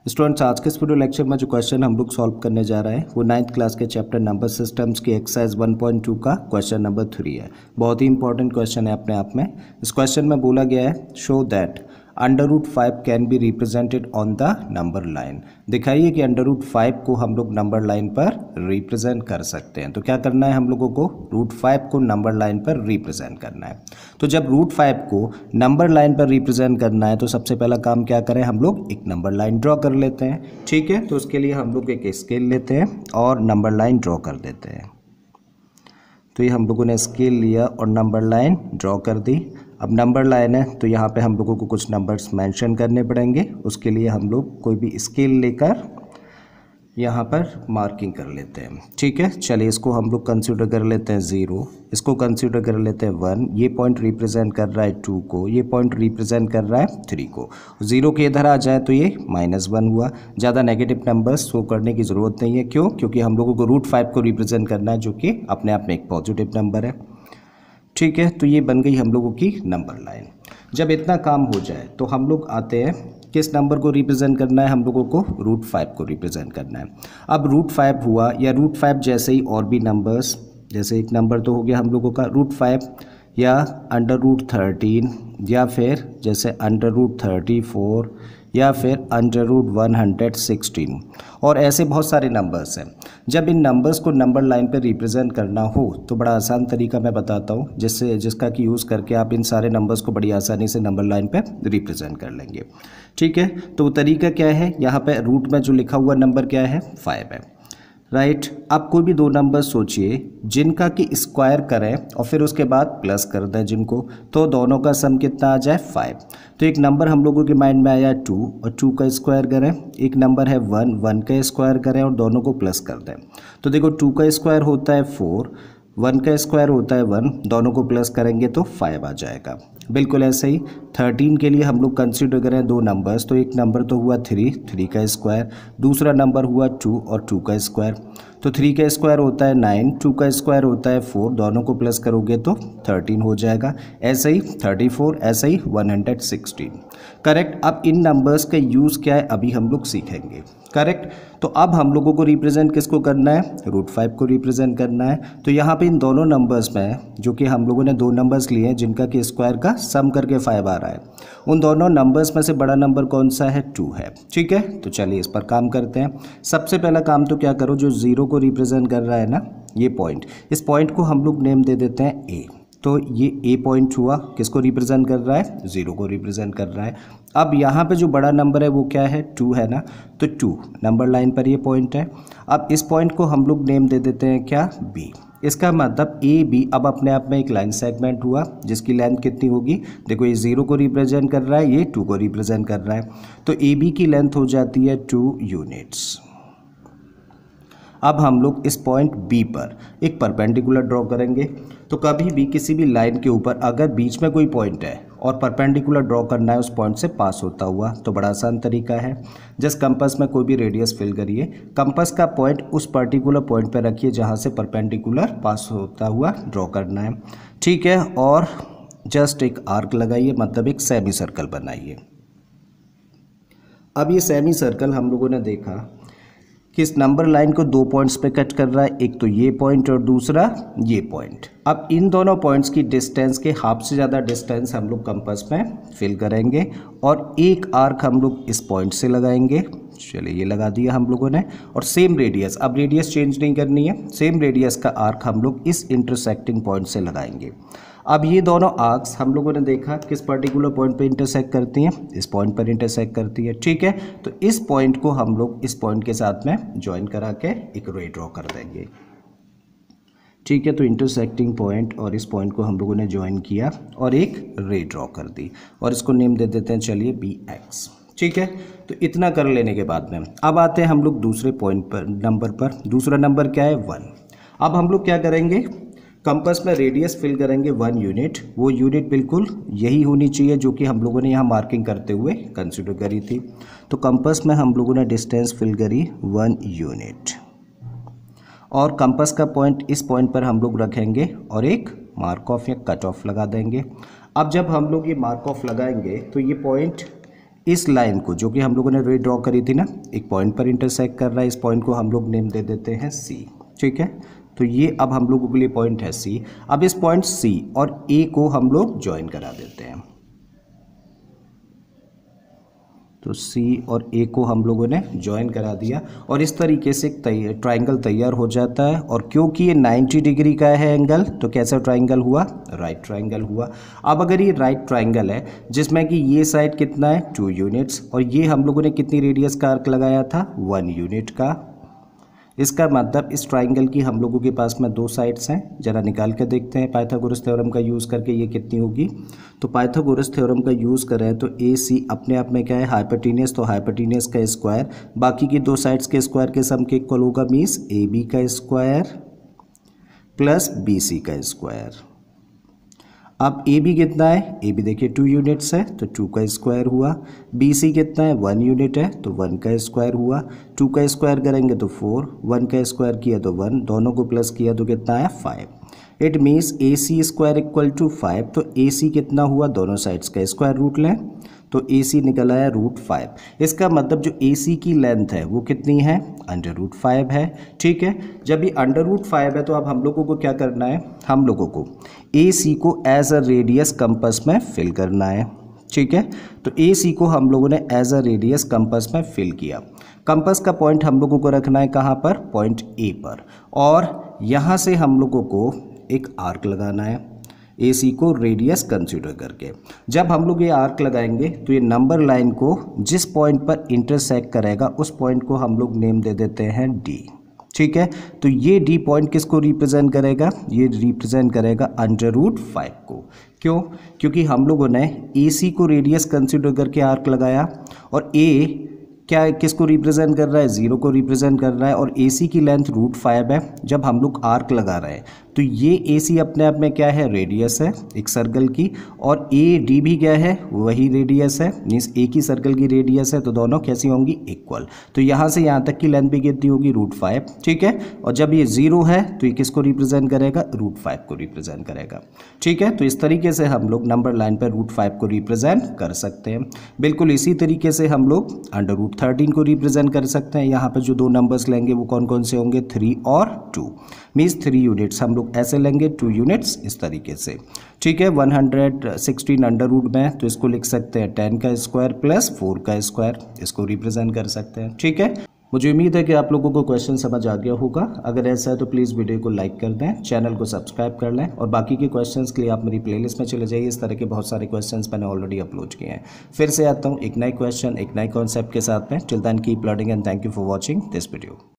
Students, आज के इस वीडियो लेक्चर में जो क्वेश्चन हम लोग सॉल्व करने जा रहे हैं वो 9th क्लास के चैप्टर नंबर सिस्टम्स की एक्सरसाइज 1.2 का क्वेश्चन नंबर 3 है। बहुत ही इंपॉर्टेंट क्वेश्चन है अपने आप में। इस क्वेश्चन में बोला गया है show that √5 can be represented on the number line. दिखाइए कि √5 को हम लोग नंबर लाइन पर रिप्रेजेंट कर सकते हैं। तो क्या करना है हम लोगों को, √5 को नंबर लाइन पर रिप्रेजेंट करना है। तो जब √5 को नंबर लाइन पर रिप्रेजेंट करना है तो सबसे पहला काम क्या करें, हम लोग एक नंबर लाइन ड्रॉ कर लेते हैं। ठीक है, तो उसके लिए हम लोग एक स्केल लेते हैं और नंबर लाइन ड्रॉ कर देते हैं। तो ये हम लोगों ने स्केल लिया और नंबर लाइन ड्रॉ कर दी। अब नंबर लाइन है तो यहाँ पे हम लोगों को कुछ नंबर्स मेंशन करने पड़ेंगे। उसके लिए हम लोग कोई भी स्केल लेकर यहाँ पर मार्किंग कर लेते हैं। ठीक है, चलिए इसको हम लोग कंसीडर कर लेते हैं 0, इसको कंसीडर कर लेते हैं 1। ये पॉइंट रिप्रेजेंट कर रहा है 2 को, ये पॉइंट रिप्रेजेंट कर रहा है 3 को। 0 के इधर आ जाए तो ये -1 हुआ। ज़्यादा नेगेटिव नंबर्स शो करने की ज़रूरत नहीं है। क्यों? क्योंकि हम लोगों को √5 को रिप्रेजेंट करना है, जो कि अपने आप में एक पॉजिटिव नंबर है। ठीक है, तो ये बन गई हम लोगों की नंबर लाइन। जब इतना काम हो जाए तो हम लोग आते हैं किस नंबर को रिप्रेजेंट करना है, हम लोगों को √5 को रिप्रेजेंट करना है। अब √5 हुआ या √5 जैसे ही और भी नंबर्स, जैसे एक नंबर तो हो गया हम लोगों का √5 या √13 या फिर जैसे √34 या फिर √116 और ऐसे बहुत सारे नंबर्स हैं। जब इन नंबर्स को नंबर लाइन पे रिप्रेजेंट करना हो तो बड़ा आसान तरीका मैं बताता हूँ, जिसका कि यूज़ करके आप इन सारे नंबर्स को बड़ी आसानी से नंबर लाइन पे रिप्रेजेंट कर लेंगे। ठीक है, तो तरीका क्या है, यहाँ पे रूट में जो लिखा हुआ नंबर क्या है, 5 है। राइट, आप कोई भी दो नंबर सोचिए जिनका कि स्क्वायर करें और फिर उसके बाद प्लस कर दें जिनको, तो दोनों का सम कितना आ जाए, 5। तो एक नंबर हम लोगों के माइंड में आया 2 और 2 का स्क्वायर करें। एक नंबर है 1 का स्क्वायर करें और दोनों को प्लस कर दें। तो देखो 2 का स्क्वायर होता है 4, 1 का स्क्वायर होता है 1, दोनों को प्लस करेंगे तो 5 आ जाएगा। बिल्कुल ऐसे ही 13 के लिए हम लोग कंसीडर करें दो नंबर्स, तो एक नंबर तो हुआ 3 का स्क्वायर, दूसरा नंबर हुआ 2 और 2 का स्क्वायर। तो 3 का स्क्वायर होता है 9, 2 का स्क्वायर होता है 4, दोनों को प्लस करोगे तो 13 हो जाएगा। ऐसे ही 34, ऐसे ही 116। करेक्ट। अब इन नंबर्स का यूज़ क्या है अभी हम लोग सीखेंगे। करेक्ट। तो अब हम लोगों को रिप्रेजेंट किसको करना है, √5 को रिप्रेजेंट करना है। तो यहाँ पे इन दोनों नंबर्स में, जो कि हम लोगों ने दो नंबर्स लिए हैं जिनका कि स्क्वायर का सम करके 5 आ रहा है, उन दोनों नंबर्स में से बड़ा नंबर कौन सा है, 2 है। ठीक है, तो चलिए इस पर काम करते हैं। सबसे पहला काम तो क्या करो, जो 0 को रिप्रेजेंट कर रहा है ना ये पॉइंट, इस पॉइंट को हम लोग नेम दे देते हैं ए। तो ये ए पॉइंट हुआ, किसको रिप्रेजेंट कर रहा है, 0 को रिप्रेजेंट कर रहा है। अब यहाँ पे जो बड़ा नंबर है वो क्या है, 2 है ना, तो 2 नंबर लाइन पर ये पॉइंट है। अब इस पॉइंट को हम लोग नेम दे देते हैं क्या, बी। इसका मतलब ए बी अब अपने आप में एक लाइन सेगमेंट हुआ जिसकी लेंथ कितनी होगी, देखो ये 0 को रिप्रेजेंट कर रहा है, ये 2 को रिप्रेजेंट कर रहा है, तो ए बी की लेंथ हो जाती है 2 यूनिट्स। अब हम लोग इस पॉइंट बी पर एक परपेंडिकुलर ड्रॉ करेंगे। तो कभी भी किसी भी लाइन के ऊपर अगर बीच में कोई पॉइंट है और परपेंडिकुलर ड्रॉ करना है उस पॉइंट से पास होता हुआ, तो बड़ा आसान तरीका है। जस्ट कंपास में कोई भी रेडियस फिल करिए, कंपास का पॉइंट उस पर्टिकुलर पॉइंट पर रखिए जहाँ से परपेंडिकुलर पास होता हुआ ड्रॉ करना है। ठीक है, और जस्ट एक आर्क लगाइए, मतलब एक सेमी सर्कल बनाइए। अब ये सेमी सर्कल हम लोगों ने देखा कि इस नंबर लाइन को दो पॉइंट्स पे कट कर रहा है, एक तो ये पॉइंट और दूसरा ये पॉइंट। अब इन दोनों पॉइंट्स की डिस्टेंस के हाफ से ज़्यादा डिस्टेंस हम लोग कंपास में फिल करेंगे और एक आर्क हम लोग इस पॉइंट से लगाएंगे। चलिए ये लगा दिया हम लोगों ने, और सेम रेडियस, अब रेडियस चेंज नहीं करनी है, सेम रेडियस का आर्क हम लोग इस इंटरसेक्टिंग पॉइंट से लगाएंगे। अब ये दोनों आर्क्स हम लोगों ने देखा किस पर्टिकुलर पॉइंट पे इंटरसेक्ट करती हैं, इस पॉइंट पर इंटरसेक्ट करती है। ठीक है, तो इस पॉइंट को हम लोग इस पॉइंट के साथ में ज्वाइन करा के एक रे ड्रॉ कर देंगे। ठीक है, तो इंटरसेक्टिंग पॉइंट और इस पॉइंट को हम लोगों ने ज्वाइन किया और एक रे ड्रॉ कर दी और इसको नेम दे देते हैं चलिए BX। ठीक है, तो इतना कर लेने के बाद में अब आते हैं हम लोग दूसरे पॉइंट पर, नंबर पर। दूसरा नंबर क्या है, 1। अब हम लोग क्या करेंगे, कंपास में रेडियस फिल करेंगे 1 यूनिट। वो यूनिट बिल्कुल यही होनी चाहिए जो कि हम लोगों ने यहाँ मार्किंग करते हुए कंसिडर करी थी। तो कंपास में हम लोगों ने डिस्टेंस फिल करी 1 यूनिट और कंपास का पॉइंट इस पॉइंट पर हम लोग रखेंगे और एक मार्क ऑफ या कट ऑफ लगा देंगे। अब जब हम लोग ये मार्क ऑफ लगाएंगे तो ये पॉइंट इस लाइन को जो कि हम लोगों ने रे ड्रॉ करी थी ना, एक पॉइंट पर इंटरसेक्ट कर रहा है, इस पॉइंट को हम लोग नेम दे देते हैं सी। ठीक है, तो ये अब हम लोगों के लिए पॉइंट है सी। अब इस पॉइंट सी और ए को हम लोग ज्वाइन करा देते हैं, तो सी और ए को हम लोगों ने ज्वाइन करा दिया और इस तरीके से एक ट्राइंगल तैयार हो जाता है। और क्योंकि ये 90 डिग्री का है एंगल, तो कैसा ट्राइंगल हुआ, राइट ट्राइंगल हुआ। अब अगर ये राइट ट्राइंगल है जिसमें कि ये साइड कितना है 2 यूनिट्स और ये हम लोगों ने कितनी रेडियस का आर्क लगाया था 1 यूनिट का, इसका मतलब इस ट्राइंगल की हम लोगों के पास में 2 साइड्स हैं। जरा निकाल के देखते हैं पाइथागोरस थ्योरम का यूज़ करके ये कितनी होगी। तो पाइथागोरस थ्योरम का यूज़ करें तो ए सी अपने आप में क्या है हाइपोटेनियस, तो हाइपोटेनियस का स्क्वायर बाकी की 2 साइड्स के स्क्वायर के सम के इक्वल होगा, मीन्स ए बी का स्क्वायर प्लस बी सी का स्क्वायर। अब ए बी कितना है, ए बी देखिए 2 यूनिट्स है तो 2 का स्क्वायर हुआ, बी सी कितना है 1 यूनिट है तो 1 का स्क्वायर हुआ, 2 का स्क्वायर करेंगे तो 4, 1 का स्क्वायर किया तो 1, दोनों को प्लस किया तो कितना है 5। It means A C square equal to 5। तो ए सी कितना हुआ, दोनों साइड्स का स्क्वायर रूट लें तो ए सी निकल आया √5। इसका मतलब जो ए सी की लेंथ है वो कितनी है, √5 है। ठीक है, जब ये √5 है तो अब हम लोगों को क्या करना है, हम लोगों को ए सी को एज अ रेडियस कंपास में फिल करना है। ठीक है, तो ए सी को हम लोगों ने एज अ रेडियस कंपास में फिल किया। कंपास का पॉइंट हम लोगों को रखना है कहाँ पर, पॉइंट ए पर, और यहाँ से हम लोगों को एक आर्क लगाना है ए सी को रेडियस कंसीडर करके। जब हम लोग ये आर्क लगाएंगे तो ये नंबर लाइन को जिस पॉइंट पर इंटरसेक्ट करेगा उस पॉइंट को हम लोग नेम दे देते हैं डी। ठीक है, तो ये डी पॉइंट किसको रिप्रेजेंट करेगा, ये रिप्रेजेंट करेगा √5 को। क्यों, क्योंकि हम लोगों ने ए सी को रेडियस कंसीडर करके आर्क लगाया और ए क्या किसको रिप्रेजेंट कर रहा है, 0 को रिप्रेजेंट कर रहा है और ए सी की लेंथ √5 है। जब हम लोग आर्क लगा रहे हैं तो ये ए सी अपने आप में क्या है, रेडियस है एक सर्कल की, और ए डी भी क्या है, वही रेडियस है, मीन्स एक ही सर्कल की रेडियस है, तो दोनों कैसी होंगी, इक्वल। तो यहाँ से यहाँ तक की लेंथ भी कितनी होगी, √5। ठीक है, और जब ये 0 है तो ये किसको रिप्रेजेंट करेगा, √5 को रिप्रेजेंट करेगा। ठीक है, तो इस तरीके से हम लोग नंबर लाइन पर √5 को रिप्रेजेंट कर सकते हैं। बिल्कुल इसी तरीके से हम लोग √13 को रिप्रेजेंट कर सकते हैं। यहाँ पर जो 2 नंबर्स लेंगे वो कौन कौन से होंगे, 3 और 2, मीन्स 3 यूनिट्स हम लोग ऐसे लेंगे, 2 यूनिट्स इस तरीके से। ठीक है, 116 अंडर रूट में तो इसको लिख सकते हैं 10 का स्क्वायर प्लस 4 का स्क्वायर, इसको रिप्रेजेंट कर सकते हैं। ठीक है, मुझे उम्मीद है कि आप लोगों को क्वेश्चन समझ आ गया होगा। अगर ऐसा है तो प्लीज़ वीडियो को लाइक कर दें, चैनल को सब्सक्राइब कर लें और बाकी के क्वेश्चंस के लिए आप मेरी प्लेलिस्ट में चले जाइए। इस तरह के बहुत सारे क्वेश्चंस मैंने ऑलरेडी अपलोड किए हैं। फिर से आता हूँ एक नए क्वेश्चन एक नए कॉन्सेप्ट के साथ में। Till then keep learning and thank you for watching this video.